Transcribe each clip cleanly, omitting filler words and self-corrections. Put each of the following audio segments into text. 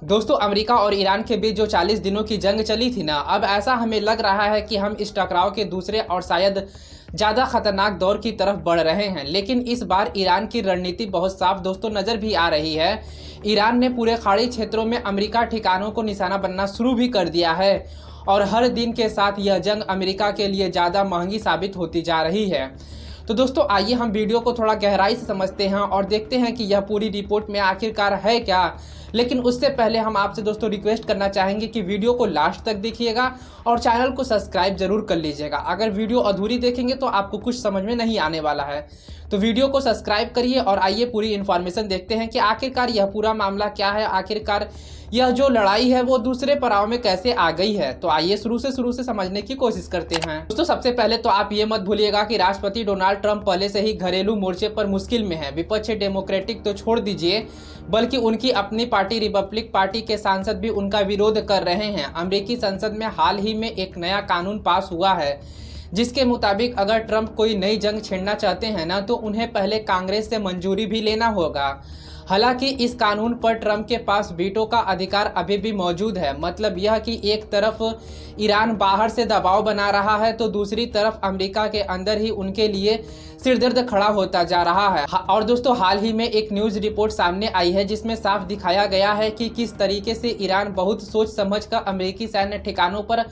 दोस्तों, अमेरिका और ईरान के बीच जो 40 दिनों की जंग चली थी ना, अब ऐसा हमें लग रहा है कि हम इस टकराव के दूसरे और शायद ज़्यादा खतरनाक दौर की तरफ बढ़ रहे हैं। लेकिन इस बार ईरान की रणनीति बहुत साफ दोस्तों नज़र भी आ रही है। ईरान ने पूरे खाड़ी क्षेत्रों में अमेरिका ठिकानों को निशाना बनना शुरू भी कर दिया है और हर दिन के साथ यह जंग अमेरिका के लिए ज़्यादा महंगी साबित होती जा रही है। तो दोस्तों, आइए हम वीडियो को थोड़ा गहराई से समझते हैं और देखते हैं कि यह पूरी रिपोर्ट में आखिरकार है क्या। लेकिन उससे पहले हम आपसे दोस्तों रिक्वेस्ट करना चाहेंगे कि वीडियो को लास्ट तक देखिएगा और चैनल को सब्सक्राइब जरूर कर लीजिएगा। अगर वीडियो अधूरी देखेंगे तो आपको कुछ समझ में नहीं आने वाला है। तो वीडियो को सब्सक्राइब करिए और आइए पूरी इन्फॉर्मेशन देखते हैं कि आखिरकार यह पूरा मामला क्या है, आखिरकार यह जो लड़ाई है वो दूसरे पड़ाव में कैसे आ गई है। तो आइए शुरू से समझने की कोशिश करते हैं। दोस्तों, सबसे पहले तो आप ये मत भूलिएगा कि राष्ट्रपति डोनाल्ड ट्रंप पहले से ही घरेलू मोर्चे पर मुश्किल में है। विपक्ष डेमोक्रेटिक तो छोड़ दीजिए, बल्कि उनकी अपनी पार्टी रिपब्लिक पार्टी के सांसद भी उनका विरोध कर रहे हैं। अमेरिकी संसद में हाल ही में एक नया कानून पास हुआ है जिसके मुताबिक अगर ट्रंप कोई नई जंग छेड़ना चाहते हैं ना, तो उन्हें पहले कांग्रेस से मंजूरी भी लेना होगा। हालांकि इस कानून पर ट्रंप के पास वीटो का अधिकार अभी भी मौजूद है। मतलब यह कि एक तरफ ईरान बाहर से दबाव बना रहा है तो दूसरी तरफ अमेरिका के अंदर ही उनके लिए सिरदर्द खड़ा होता जा रहा है। और दोस्तों, हाल ही में एक न्यूज़ रिपोर्ट सामने आई है जिसमें साफ दिखाया गया है कि किस तरीके से ईरान बहुत सोच समझ कर अमेरिकी सैन्य ठिकानों पर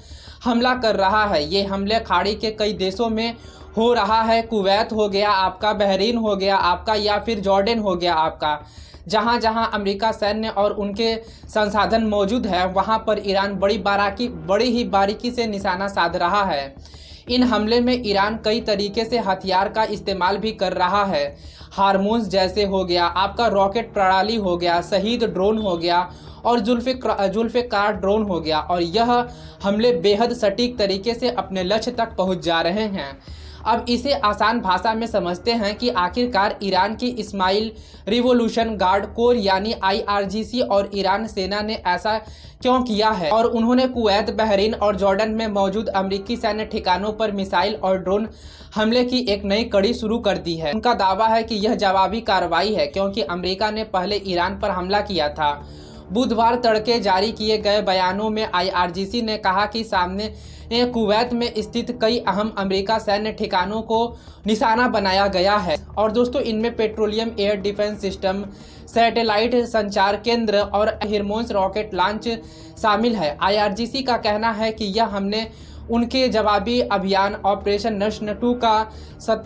हमला कर रहा है। ये हमले खाड़ी के कई देशों में हो रहा है। कुवैत हो गया आपका, बहरीन हो गया आपका, या फिर जॉर्डन हो गया आपका। जहां जहां अमेरिका सैन्य और उनके संसाधन मौजूद है वहां पर ईरान बड़ी ही बारीकी से निशाना साध रहा है। इन हमले में ईरान कई तरीके से हथियार का इस्तेमाल भी कर रहा है। हार्मोन्स जैसे हो गया आपका, रॉकेट प्रणाली हो गया, शहीद ड्रोन हो गया और जुल्फ़िकार ड्रोन हो गया। और यह हमले बेहद सटीक तरीके से अपने लक्ष्य तक पहुंच जा रहे हैं। अब इसे आसान भाषा में समझते हैं कि आखिरकार ईरान की इस्माइल रिवॉल्यूशन गार्ड कोर यानी IRGC और ईरान सेना ने ऐसा क्यों किया है और उन्होंने कुवैत, बहरीन और जॉर्डन में मौजूद अमेरिकी सैन्य ठिकानों पर मिसाइल और ड्रोन हमले की एक नई कड़ी शुरू कर दी है। उनका दावा है कि यह जवाबी कार्रवाई है क्योंकि अमेरिका ने पहले ईरान पर हमला किया था। बुधवार तड़के जारी किए गए बयानों में IRGC ने कहा कि सामने कुवैत में स्थित कई अहम अमेरिका सैन्य ठिकानों को निशाना बनाया गया है। और दोस्तों, इनमें petroleum air defence system, satellite संचार केंद्र और हिरमोन्स रॉकेट लॉन्च शामिल है। IRGC का कहना है कि यह हमने उनके जवाबी अभियान ऑपरेशन नस्र 2 का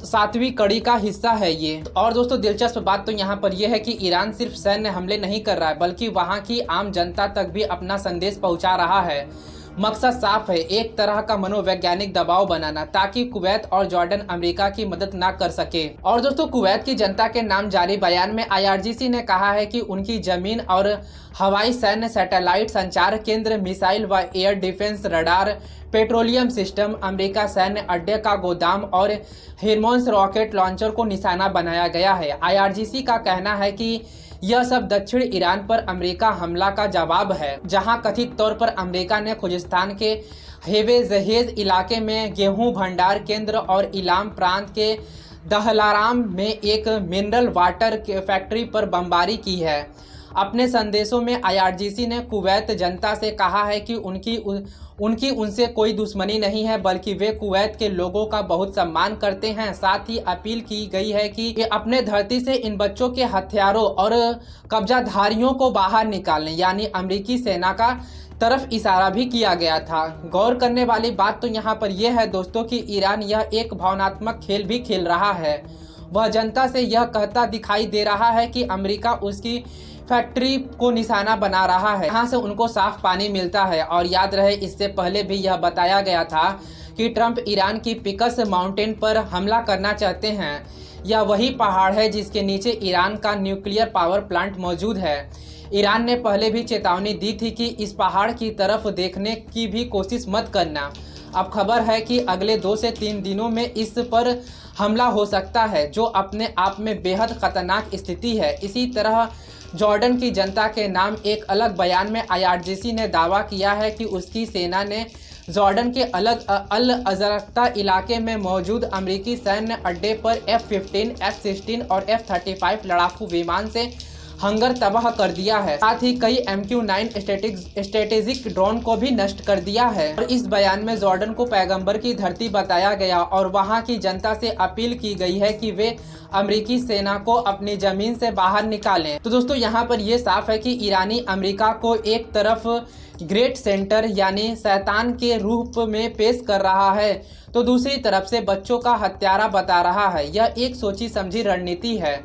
7वीं कड़ी का हिस्सा है ये। और दोस्तों, दिलचस्प बात तो यहाँ पर यह है कि ईरान सिर्फ सैन्य हमले नहीं कर रहा है बल्कि वहाँ की आम जनता तक भी अपना संदेश पहुँचा रहा है। मकसद साफ है, एक तरह का मनोवैज्ञानिक दबाव बनाना ताकि कुवैत और जॉर्डन अमेरिका की मदद ना कर सके। और दोस्तों, कुवैत की जनता के नाम जारी बयान में IRGC ने कहा है कि उनकी जमीन और हवाई सैन्य, सैटेलाइट संचार केंद्र, मिसाइल व air defence radar, petroleum system, America सैन्य अड्डे का गोदाम और हिरमोन्स रॉकेट लॉन्चर को निशाना बनाया गया है। IRGC का कहना है कि यह सब दक्षिण ईरान पर अमेरिका हमला का जवाब है, जहां कथित तौर पर अमेरिका ने खुजिस्तान के हेवेजहेज इलाके में गेहूं भंडार केंद्र और इलाम प्रांत के दहलाराम में एक मिनरल वाटर फैक्ट्री पर बमबारी की है। अपने संदेशों में IRGC ने कुवैत जनता से कहा है कि उनकी उनसे कोई दुश्मनी नहीं है बल्कि वे कुवैत के लोगों का बहुत सम्मान करते हैं। साथ ही अपील की गई है कि ये अपने धरती से इन बच्चों के हथियारों और कब्जाधारियों को बाहर निकालें, यानी अमेरिकी सेना का तरफ इशारा भी किया गया था। गौर करने वाली बात तो यहाँ पर यह है दोस्तों कि ईरान यह एक भावनात्मक खेल भी खेल रहा है। वह जनता से यह कहता दिखाई दे रहा है कि अमेरिका उसकी फैक्ट्री को निशाना बना रहा है, यहाँ से उनको साफ पानी मिलता है। और याद रहे, इससे पहले भी यह बताया गया था कि ट्रंप ईरान की पिकस माउंटेन पर हमला करना चाहते हैं। यह वही पहाड़ है जिसके नीचे ईरान का न्यूक्लियर पावर प्लांट मौजूद है। ईरान ने पहले भी चेतावनी दी थी कि इस पहाड़ की तरफ देखने की भी कोशिश मत करना। अब खबर है कि अगले 2 से 3 दिनों में इस पर हमला हो सकता है, जो अपने आप में बेहद खतरनाक स्थिति है। इसी तरह जॉर्डन की जनता के नाम एक अलग बयान में IRGC ने दावा किया है कि उसकी सेना ने जॉर्डन के अल अज़रक़ा इलाके में मौजूद अमेरिकी सैन्य अड्डे पर F-15, F-16 और F-35 लड़ाकू विमान से हंगर तबाह कर दिया है। साथ ही कई MQ-9 स्ट्रेटेजिक ड्रोन को भी नष्ट कर दिया है। और इस बयान में जॉर्डन को पैगंबर की धरती बताया गया और वहां की जनता से अपील की गई है कि वे अमेरिकी सेना को अपनी जमीन से बाहर निकालें। तो दोस्तों यहाँ पर यह साफ है कि ईरानी अमेरिका को एक तरफ ग्रेट सेंटर यानी शैतान के रूप में पेश कर रहा है, तो दूसरी तरफ से बच्चों का हत्यारा बता रहा है। यह एक सोची समझी रणनीति है।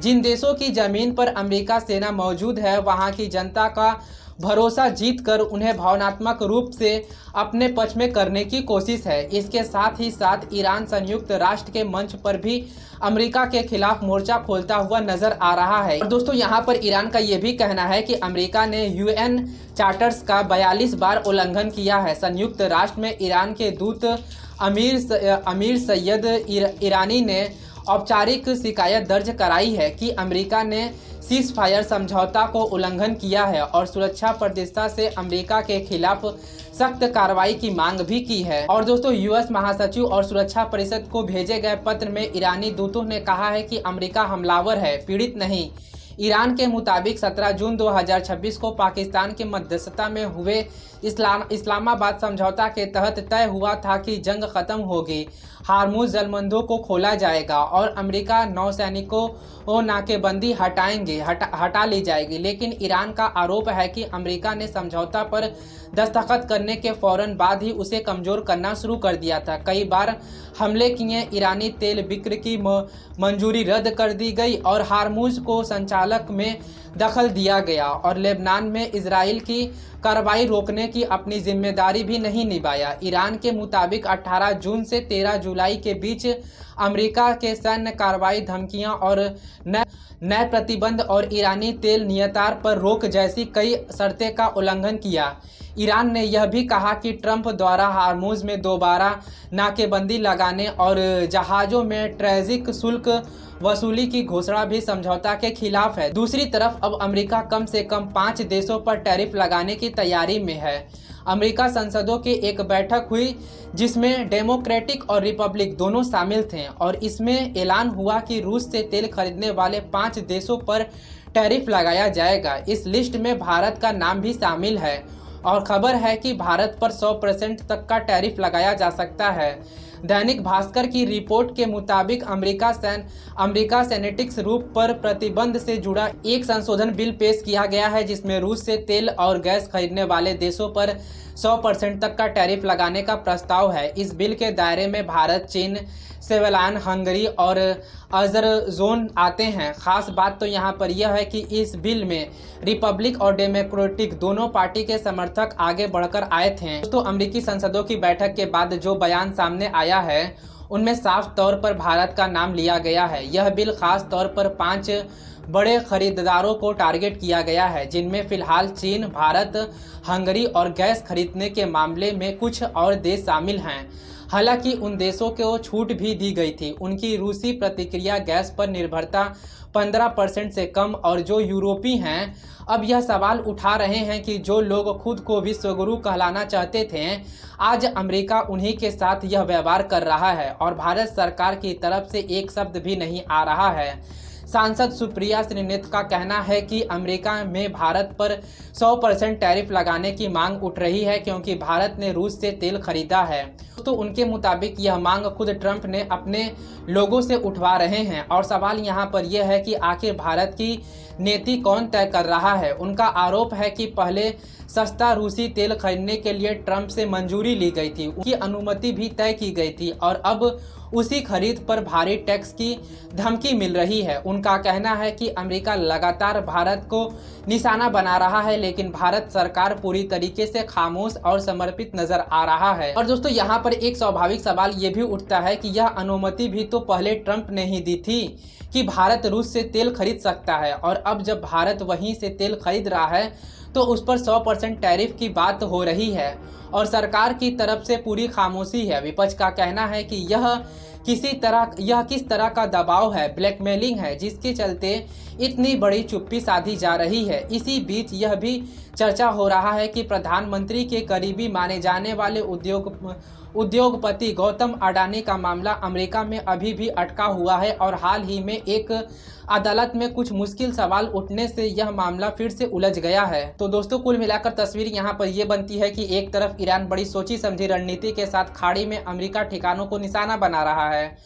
जिन देशों की जमीन पर अमेरिका सेना मौजूद है, वहां की जनता का भरोसा जीतकर उन्हें भावनात्मक रूप से अपने पक्ष में करने की कोशिश है। इसके साथ ही साथ ईरान संयुक्त राष्ट्र के मंच पर भी अमेरिका के खिलाफ मोर्चा खोलता हुआ नजर आ रहा है। और दोस्तों यहाँ पर ईरान का ये भी कहना है कि अमेरिका ने UN चार्टर्स का 42 बार उल्लंघन किया है। संयुक्त राष्ट्र में ईरान के दूत अमीर सैयद ईरानी ने औपचारिक शिकायत दर्ज कराई है कि अमेरिका ने सीज फायर समझौता को उल्लंघन किया है और सुरक्षा परिषद से अमेरिका के खिलाफ सख्त कार्रवाई की मांग भी की है। और दोस्तों US महासचिव और सुरक्षा परिषद को भेजे गए पत्र में ईरानी दूतों ने कहा है कि अमेरिका हमलावर है, पीड़ित नहीं। ईरान के मुताबिक 17 जून 2026 को पाकिस्तान की मध्यस्थता में हुए इस्लामाबाद समझौता के तहत तय हुआ था कि जंग खत्म होगी, हार्मुज जलबंधों को खोला जाएगा और अमेरिका नौसैनिकों को नाकेबंदी हटा ली जाएगी। लेकिन ईरान का आरोप है कि अमेरिका ने समझौता पर दस्तखत करने के फौरन बाद ही उसे कमजोर करना शुरू कर दिया था। कई बार हमले किए, ईरानी तेल बिक्री की मंजूरी रद्द कर दी गई और हार्मुज को संचालक में दखल दिया गया और लेबनान में इजराइल की कार्रवाई रोकने की अपनी जिम्मेदारी भी नहीं निभाया। ईरान के मुताबिक 18 जून से 13 जुलाई के बीच अमेरिका के सैन्य कार्रवाई, धमकियां और नए प्रतिबंध और ईरानी तेल निर्यात पर रोक जैसी कई शर्तें का उल्लंघन किया। ईरान ने यह भी कहा कि ट्रंप द्वारा हार्मुज में दोबारा नाकेबंदी लगाने और जहाज़ों में ट्रैजिक शुल्क वसूली की घोषणा भी समझौता के खिलाफ है। दूसरी तरफ अब अमेरिका कम से कम 5 देशों पर टैरिफ लगाने की तैयारी में है। अमेरिका संसदों की एक बैठक हुई जिसमें डेमोक्रेटिक और रिपब्लिक दोनों शामिल थे और इसमें ऐलान हुआ कि रूस से तेल खरीदने वाले 5 देशों पर टैरिफ लगाया जाएगा। इस लिस्ट में भारत का नाम भी शामिल है और खबर है कि भारत पर 100% तक का टैरिफ लगाया जा सकता है। दैनिक भास्कर की रिपोर्ट के मुताबिक अमेरिका सेनेटिक्स रूप पर प्रतिबंध से जुड़ा एक संशोधन बिल पेश किया गया है जिसमें रूस से तेल और गैस खरीदने वाले देशों पर 100% तक का टैरिफ लगाने का प्रस्ताव है। इस बिल के दायरे में भारत, चीन, स्विट्जरलैंड, हंगरी और अज़रबैजान आते हैं। खास बात तो यहाँ पर यह है कि इस बिल में रिपब्लिक और डेमोक्रेटिक दोनों पार्टी के समर्थक आगे बढ़कर आए थे। दोस्तों, अमेरिकी संसदों की बैठक के बाद जो बयान सामने आया है उनमें साफ तौर पर भारत का नाम लिया गया है। यह बिल खास तौर पर 5 बड़े खरीदारों को टारगेट किया गया है जिनमें फिलहाल चीन, भारत, हंगरी और गैस खरीदने के मामले में कुछ और देश शामिल हैं। हालांकि उन देशों को छूट भी दी गई थी। उनकी रूसी प्रतिक्रिया गैस पर निर्भरता 15% से कम और जो यूरोपीय हैं अब यह सवाल उठा रहे हैं कि जो लोग खुद को विश्वगुरु कहलाना चाहते थे, आज अमेरिका उन्हीं के साथ यह व्यवहार कर रहा है और भारत सरकार की तरफ से एक शब्द भी नहीं आ रहा है। सांसद सुप्रिया श्रीनेत का कहना है कि अमेरिका में भारत पर 100% टैरिफ लगाने की मांग उठ रही है क्योंकि भारत ने रूस से तेल खरीदा है। तो उनके मुताबिक यह मांग खुद ट्रंप ने अपने लोगों से उठवा रहे हैं और सवाल यहाँ पर यह है कि आखिर भारत की नीति कौन तय कर रहा है। उनका आरोप है कि पहले सस्ता रूसी तेल खरीदने के लिए ट्रंप से मंजूरी ली गई थी, उनकी अनुमति भी तय की गई थी और अब उसी खरीद पर भारी टैक्स की धमकी मिल रही है। उनका कहना है कि अमेरिका लगातार भारत को निशाना बना रहा है लेकिन भारत सरकार पूरी तरीके से खामोश और समर्पित नजर आ रहा है। और दोस्तों, यहाँ पर एक स्वाभाविक सवाल ये भी उठता है कि यह अनुमति भी तो पहले ट्रंप ने ही दी थी कि भारत रूस से तेल खरीद सकता है और अब जब भारत वहीं से तेल खरीद रहा है तो उस पर 100% टैरिफ की बात हो रही है और सरकार की तरफ से पूरी खामोशी है। विपक्ष का कहना है कि यह किस तरह का दबाव है, ब्लैकमेलिंग है, जिसके चलते इतनी बड़ी चुप्पी साधी जा रही है। इसी बीच यह भी चर्चा हो रहा है कि प्रधानमंत्री के करीबी माने जाने वाले उद्योगपति गौतम अडानी का मामला अमेरिका में अभी भी अटका हुआ है और हाल ही में एक अदालत में कुछ मुश्किल सवाल उठने से यह मामला फिर से उलझ गया है। तो दोस्तों, कुल मिलाकर तस्वीर यहाँ पर यह बनती है कि एक तरफ ईरान बड़ी सोची समझी रणनीति के साथ खाड़ी में अमेरिका ठिकानों को निशाना बना रहा है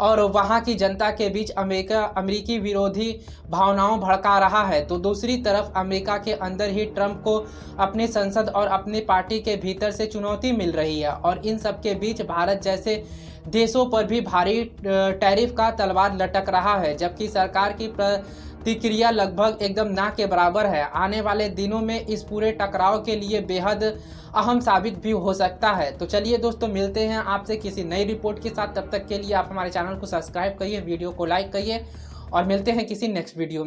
और वहां की जनता के बीच अमेरिकी विरोधी भावनाओं भड़का रहा है, तो दूसरी तरफ अमेरिका के अंदर ही ट्रंप को अपनी संसद और अपनी पार्टी के भीतर से चुनौती मिल रही है और इन सब के बीच भारत जैसे देशों पर भी भारी टैरिफ का तलवार लटक रहा है, जबकि सरकार की प्रतिक्रिया लगभग एकदम ना के बराबर है। आने वाले दिनों में इस पूरे टकराव के लिए बेहद अहम साबित भी हो सकता है। तो चलिए दोस्तों, मिलते हैं आपसे किसी नई रिपोर्ट के साथ। तब तक के लिए आप हमारे चैनल को सब्सक्राइब करिए, वीडियो को लाइक करिए और मिलते हैं किसी नेक्स्ट वीडियो में।